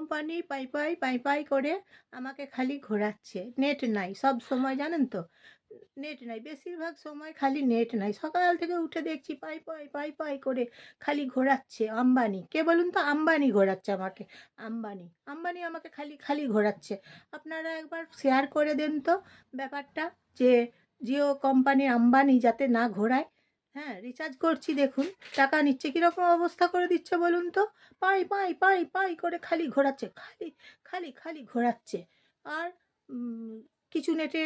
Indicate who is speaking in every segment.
Speaker 1: Company পাই পাই পাই পাই করে আমাকে খালি ঘোরাচ্ছে। নেট নাই সব সময়, জানেন তো? নেট নাই, বেশিরভাগ সময় খালি নেট নাই। সকাল থেকে উঠে দেখছি পাই পাই পাই পাই করে খালি ঘোরাচ্ছে। আম্বানি, কে বলুন তো? আম্বানি ঘোরাচ্ছে আমাকে। আম্বানি আম্বানি আমাকে খালি খালি ঘোরাচ্ছে। আপনারা একবার শেয়ার করে দেন তো ব্যাপারটা, যে জিও কোম্পানির আম্বানি যাতে না ঘোরায়। হ্যাঁ, রিচার্জ করছি, দেখুন টাকা নিচ্ছে, কীরকম অবস্থা করে দিচ্ছে বলুন তো? পাই পাই পাই পাই করে খালি ঘোরাচ্ছে, খালি খালি খালি ঘোরাচ্ছে। আর কিছু নেটে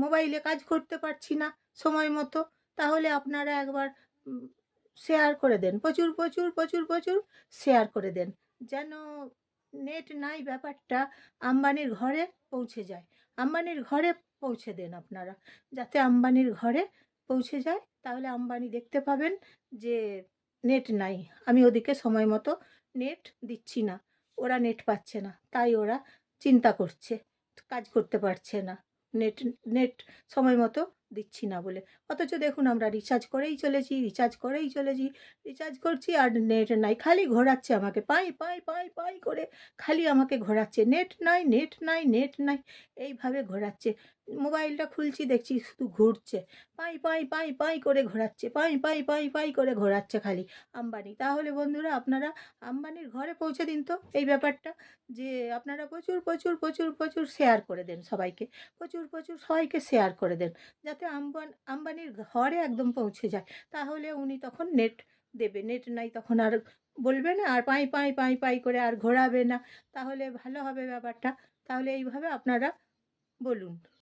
Speaker 1: মোবাইলে কাজ করতে পারছি না সময় মতো। তাহলে আপনারা একবার শেয়ার করে দেন, প্রচুর প্রচুর প্রচুর প্রচুর শেয়ার করে দেন, যেন নেট নাই ব্যাপারটা আম্বানির ঘরে পৌঁছে যায়। আম্বানির ঘরে পৌঁছে দেন আপনারা, যাতে আম্বানির ঘরে পৌঁছে যায়। তাহলে আম্বানি দেখতে পাবেন যে নেট নাই, আমি ওদিকে সময় মতো নেট দিচ্ছি না, ওরা নেট পাচ্ছে না, তাই ওরা চিন্তা করছে, কাজ করতে পারছে না, নেট নেট সময় মতো দিচ্ছি না বলে। অথচ দেখুন আমরা রিচার্জ করেই চলেছি, রিচার্জ করেই চলেছি, রিচার্জ করছি আর নেট নাই, খালি ঘোরাচ্ছে আমাকে, পাই পাই পাই পাই করে খালি আমাকে ঘোরাচ্ছে। নেট নাই, নেট নাই, নেট নাই, এইভাবে ঘোরাচ্ছে। মোবাইলটা খুলছি, দেখছি শুধু ঘুরছে, পাই পাই পাই পাই করে ঘোরাচ্ছে, পাই পাই পাই পাই করে ঘোরাচ্ছে খালি আম্বানি। তাহলে বন্ধুরা আপনারা আম্বানির ঘরে পৌঁছে দিন তো এই ব্যাপারটা, যে আপনারা প্রচুর প্রচুর প্রচুর প্রচুর শেয়ার করে দেন সবাইকে, প্রচুর প্রচুর সবাইকে শেয়ার করে দেন, যাতে আম্বানির ঘরে একদম পৌঁছে যায়। তাহলে উনি তখন নেট দেবে, নেট নাই তখন আর বলবে না, আর পাই পাই পাই পাই করে আর ঘোরাবে না। তাহলে ভালো হবে ব্যাপারটা। তাহলে এইভাবে আপনারা বলুন।